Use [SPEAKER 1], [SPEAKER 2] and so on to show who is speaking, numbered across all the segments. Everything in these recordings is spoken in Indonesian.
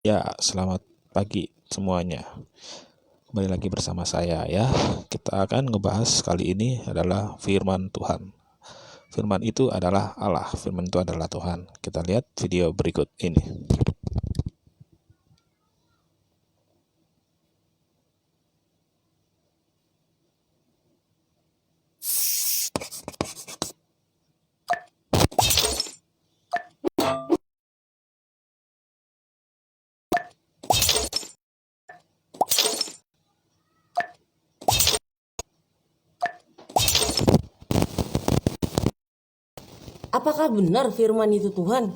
[SPEAKER 1] Ya, selamat pagi semuanya. Kembali lagi bersama saya ya. Kita akan ngebahas kali ini adalah firman Tuhan. Firman itu adalah Allah, firman itu adalah Tuhan. Kita lihat video berikut ini.
[SPEAKER 2] Apakah benar firman itu Tuhan?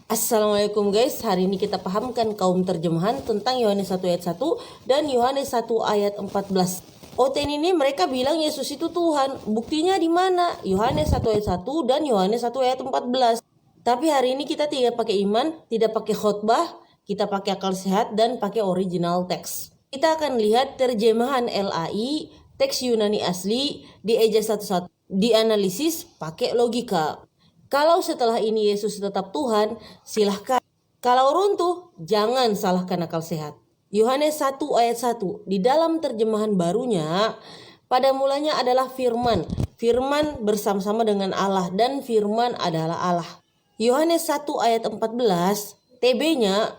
[SPEAKER 2] Assalamualaikum guys, hari ini kita pahamkan kaum terjemahan tentang Yohanes 1 ayat 1 dan Yohanes 1 ayat 14. OTN ini mereka bilang Yesus itu Tuhan. Buktinya di mana? Yohanes 1 ayat 1 dan Yohanes 1 ayat 14. Tapi hari ini kita tidak pakai iman, tidak pakai khotbah, kita pakai akal sehat dan pakai original teks. Kita akan lihat terjemahan LAI, teks Yunani asli, dieja satu-satu, dianalisis pakai logika. Kalau setelah ini Yesus tetap Tuhan, silahkan. Kalau runtuh, jangan salahkan akal sehat. Yohanes 1 ayat 1, di dalam terjemahan barunya, pada mulanya adalah firman. Firman bersama-sama dengan Allah dan firman adalah Allah. Yohanes 1 ayat 14, TB-nya,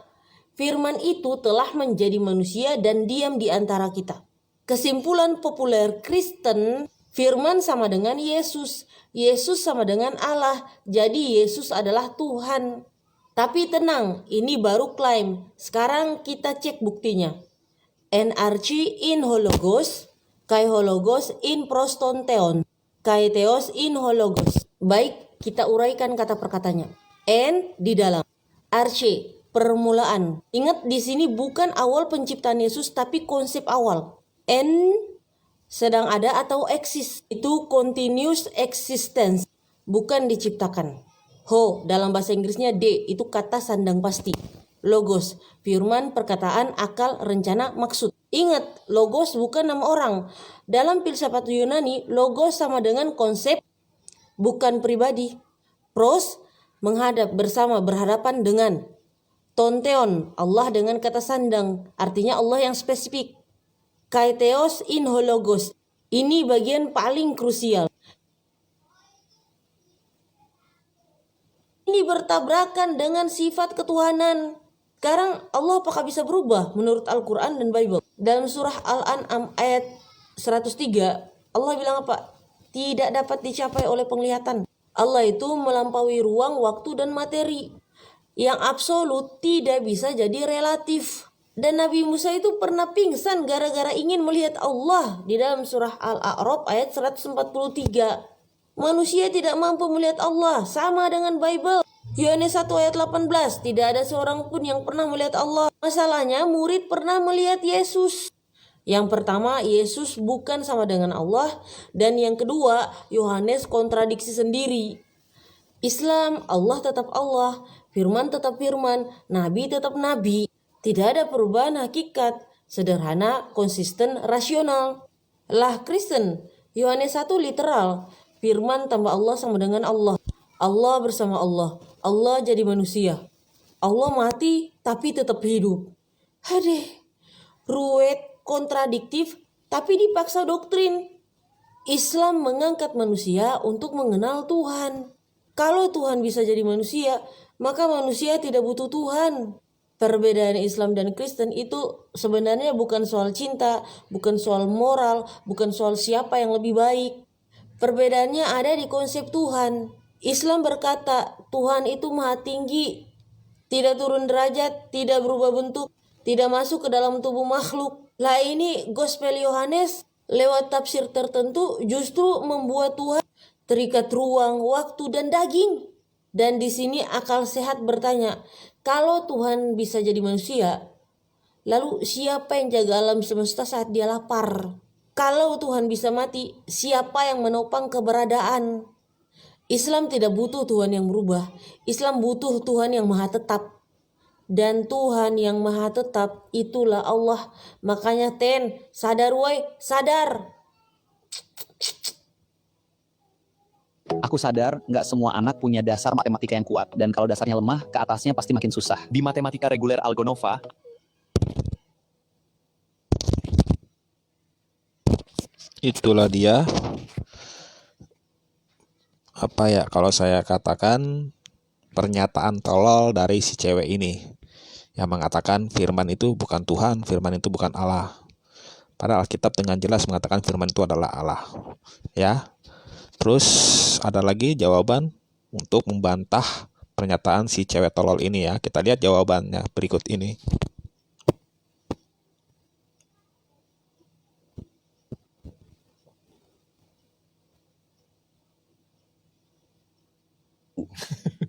[SPEAKER 2] firman itu telah menjadi manusia dan diam di antara kita. Kesimpulan populer Kristen, firman sama dengan Yesus. Yesus sama dengan Allah. Jadi Yesus adalah Tuhan. Tapi tenang, ini baru klaim. Sekarang kita cek buktinya. NRC in hologos, kai hologos in prostonteon, kai theos in hologos. Baik, kita uraikan kata perkatanya. N di dalam, arche permulaan. Ingat di sini bukan awal penciptaan Yesus tapi konsep awal. N sedang ada atau eksis. Itu continuous existence, bukan diciptakan. Ho, dalam bahasa Inggrisnya D, itu kata sandang pasti. Logos, firman, perkataan, akal, rencana, maksud. Ingat, logos bukan nama orang. Dalam filsafat Yunani, logos sama dengan konsep, bukan pribadi. Pros, menghadap, bersama, berhadapan dengan. Tonteon, Allah dengan kata sandang, artinya Allah yang spesifik. Kai theos in hologos. Ini bagian paling krusial. Ini bertabrakan dengan sifat ketuhanan. Sekarang Allah apakah bisa berubah menurut Al-Quran dan Bible? Dalam surah Al-An'am ayat 103, Allah bilang apa? Tidak dapat dicapai oleh penglihatan. Allah itu melampaui ruang, waktu, dan materi. Yang absolut tidak bisa jadi relatif. Dan Nabi Musa itu pernah pingsan gara-gara ingin melihat Allah di dalam surah Al-A'raf ayat 143. Manusia tidak mampu melihat Allah, sama dengan Bible. Yohanes 1 ayat 18, tidak ada seorang pun yang pernah melihat Allah. Masalahnya murid pernah melihat Yesus. Yang pertama, Yesus bukan sama dengan Allah. Dan yang kedua, Yohanes kontradiksi sendiri. Islam, Allah tetap Allah, firman tetap firman, nabi tetap nabi. Tidak ada perubahan hakikat, sederhana, konsisten, rasional. Lah Kristen, Yohanes 1 literal, firman tambah Allah sama dengan Allah. Allah bersama Allah, Allah jadi manusia. Allah mati tapi tetap hidup. Hadeh, ruwet, kontradiktif, tapi dipaksa doktrin. Islam mengangkat manusia untuk mengenal Tuhan. Kalau Tuhan bisa jadi manusia, maka manusia tidak butuh Tuhan. Perbedaan Islam dan Kristen itu sebenarnya bukan soal cinta, bukan soal moral, bukan soal siapa yang lebih baik. Perbedaannya ada di konsep Tuhan. Islam berkata Tuhan itu maha tinggi, tidak turun derajat, tidak berubah bentuk, tidak masuk ke dalam tubuh makhluk. Lah ini Gospel Yohanes lewat tafsir tertentu justru membuat Tuhan terikat ruang, waktu, dan daging. Dan di sini akal sehat bertanya, kalau Tuhan bisa jadi manusia, lalu siapa yang jaga alam semesta saat dia lapar? Kalau Tuhan bisa mati, siapa yang menopang keberadaan? Islam tidak butuh Tuhan yang berubah. Islam butuh Tuhan yang maha tetap. Dan Tuhan yang maha tetap itulah Allah. Makanya sadar woi, sadar.
[SPEAKER 3] Aku sadar nggak semua anak punya dasar matematika yang kuat, dan kalau dasarnya lemah, ke atasnya pasti makin susah. Di matematika reguler Algonova,
[SPEAKER 1] Itulah dia, apa ya, kalau saya katakan pernyataan tolol dari si cewek ini yang mengatakan firman itu bukan Tuhan, firman itu bukan Allah. Padahal Alkitab dengan jelas mengatakan firman itu adalah Allah. Ya. Terus ada lagi jawaban untuk membantah pernyataan si cewek tolol ini ya. Kita lihat jawabannya berikut ini.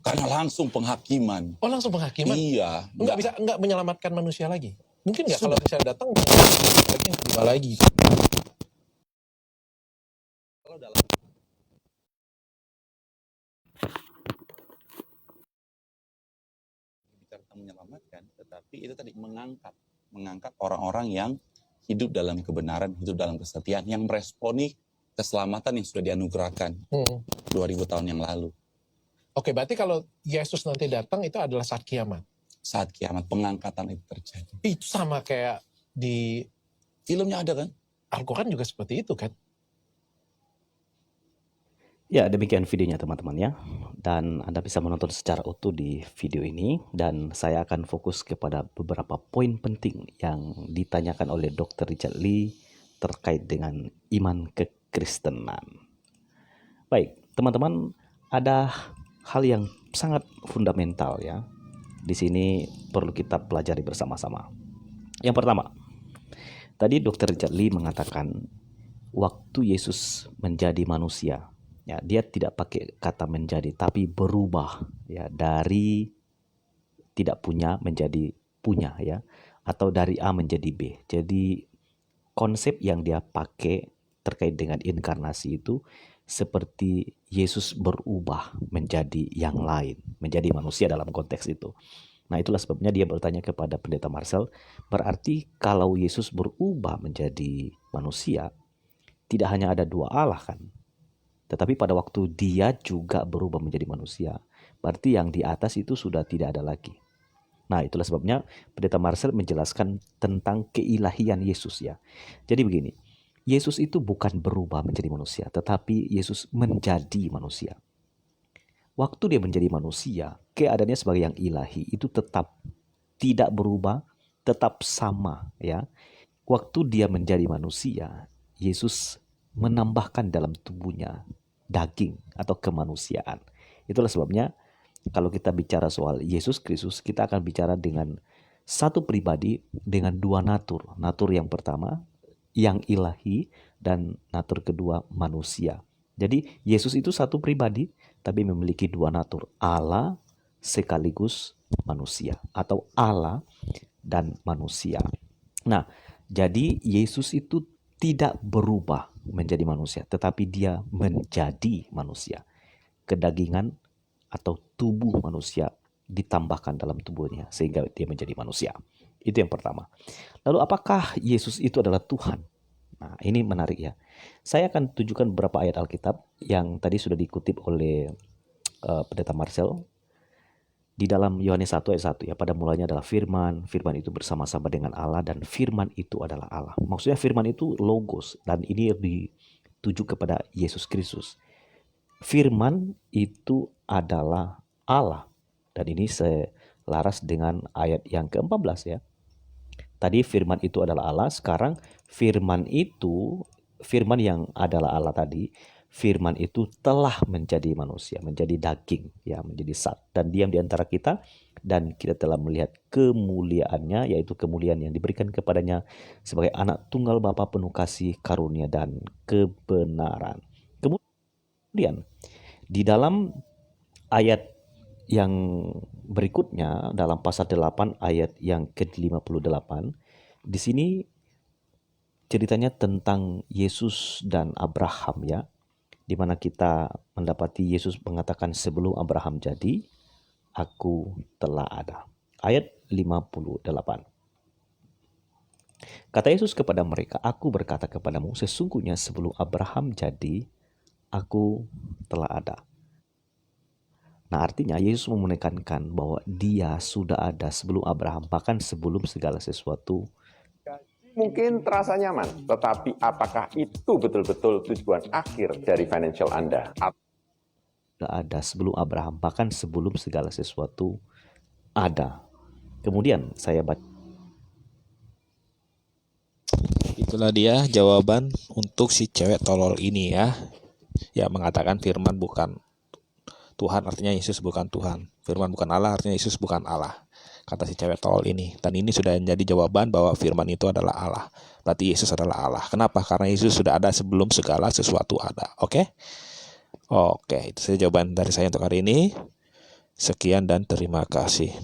[SPEAKER 4] Karena langsung penghakiman.
[SPEAKER 5] Oh, langsung penghakiman?
[SPEAKER 4] Iya.
[SPEAKER 5] Enggak menyelamatkan manusia lagi. Mungkin nggak kalau misalnya datang lagi yang kedua lagi.
[SPEAKER 4] Kalau dalam bicara tentang menyelamatkan, tetapi itu tadi mengangkat orang-orang yang hidup dalam kebenaran, hidup dalam kesetiaan, yang meresponi keselamatan yang sudah dianugerahkan 2000 tahun yang lalu.
[SPEAKER 5] Oke, berarti kalau Yesus nanti datang itu adalah saat kiamat.
[SPEAKER 4] Saat kiamat, pengangkatan itu terjadi.
[SPEAKER 5] Itu sama kayak di
[SPEAKER 4] Filmnya ada kan?
[SPEAKER 5] Al-Quran juga seperti itu kan?
[SPEAKER 6] Ya, demikian videonya teman-teman ya. Dan Anda bisa menonton secara utuh di video ini. Dan saya akan fokus kepada beberapa poin penting yang ditanyakan oleh Dr. Richard Lee terkait dengan iman kekristenan. Baik, teman-teman, ada hal yang sangat fundamental ya. Di sini perlu kita pelajari bersama-sama. Yang pertama, tadi Dr. Richard Lee mengatakan waktu Yesus menjadi manusia, ya, dia tidak pakai kata menjadi, tapi berubah ya, dari tidak punya menjadi punya ya, atau dari A menjadi B. Jadi konsep yang dia pakai terkait dengan inkarnasi itu seperti Yesus berubah menjadi yang lain, menjadi manusia dalam konteks itu. Nah, itulah sebabnya dia bertanya kepada Pendeta Marcel, berarti kalau Yesus berubah menjadi manusia, tidak hanya ada dua Allah kan? Tetapi pada waktu dia juga berubah menjadi manusia, berarti yang di atas itu sudah tidak ada lagi. Nah, itulah sebabnya Pendeta Marcel menjelaskan tentang keilahian Yesus ya. Jadi begini, Yesus itu bukan berubah menjadi manusia, tetapi Yesus menjadi manusia. Waktu dia menjadi manusia, keadaannya sebagai yang ilahi itu tetap tidak berubah, tetap sama ya. Waktu dia menjadi manusia, Yesus menambahkan dalam tubuhnya daging atau kemanusiaan. Itulah sebabnya kalau kita bicara soal Yesus Kristus, kita akan bicara dengan satu pribadi dengan dua natur. Natur yang pertama yang ilahi dan natur kedua manusia. Jadi Yesus itu satu pribadi tapi memiliki dua natur, Allah sekaligus manusia atau Allah dan manusia. Nah, jadi Yesus itu tidak berubah menjadi manusia, tetapi dia menjadi manusia. Kedagingan atau tubuh manusia ditambahkan dalam tubuhnya sehingga dia menjadi manusia. Itu yang pertama. Lalu apakah Yesus itu adalah Tuhan? Nah, ini menarik ya. Saya akan tunjukkan beberapa ayat Alkitab yang tadi sudah dikutip oleh Pendeta Marcel. Di dalam Yohanes 1 ayat 1 ya, pada mulanya adalah firman, firman itu bersama-sama dengan Allah dan firman itu adalah Allah. Maksudnya firman itu logos dan ini dituju kepada Yesus Kristus. Firman itu adalah Allah dan ini selaras dengan ayat yang ke-14 ya. Tadi firman itu adalah Allah, sekarang firman yang adalah Allah tadi, firman itu telah menjadi manusia, menjadi daging, ya, menjadi zat dan diam di antara kita dan kita telah melihat kemuliaannya, yaitu kemuliaan yang diberikan kepadanya sebagai anak tunggal Bapa penuh kasih, karunia dan kebenaran. Kemudian di dalam ayat yang berikutnya dalam pasal 8 ayat yang ke-58, di sini ceritanya tentang Yesus dan Abraham ya, di mana kita mendapati Yesus mengatakan sebelum Abraham jadi, aku telah ada. Ayat 58. Kata Yesus kepada mereka, aku berkata kepadamu, sesungguhnya sebelum Abraham jadi, aku telah ada. Nah, artinya Yesus menekankan bahwa dia sudah ada sebelum Abraham, bahkan sebelum segala sesuatu.
[SPEAKER 7] Mungkin terasa nyaman, tetapi apakah itu betul-betul tujuan akhir dari financial Anda?
[SPEAKER 6] Sudah ada sebelum Abraham, bahkan sebelum segala sesuatu ada. Kemudian saya baca.
[SPEAKER 1] Itulah dia jawaban untuk si cewek tolol ini ya. Ya, mengatakan firman bukan Tuhan, artinya Yesus bukan Tuhan. Firman bukan Allah, artinya Yesus bukan Allah. Kata si cewek tolol ini. Dan ini sudah menjadi jawaban bahwa firman itu adalah Allah. Berarti Yesus adalah Allah. Kenapa? Karena Yesus sudah ada sebelum segala sesuatu ada. Oke? Oke, itu saja jawaban dari saya untuk hari ini. Sekian dan terima kasih.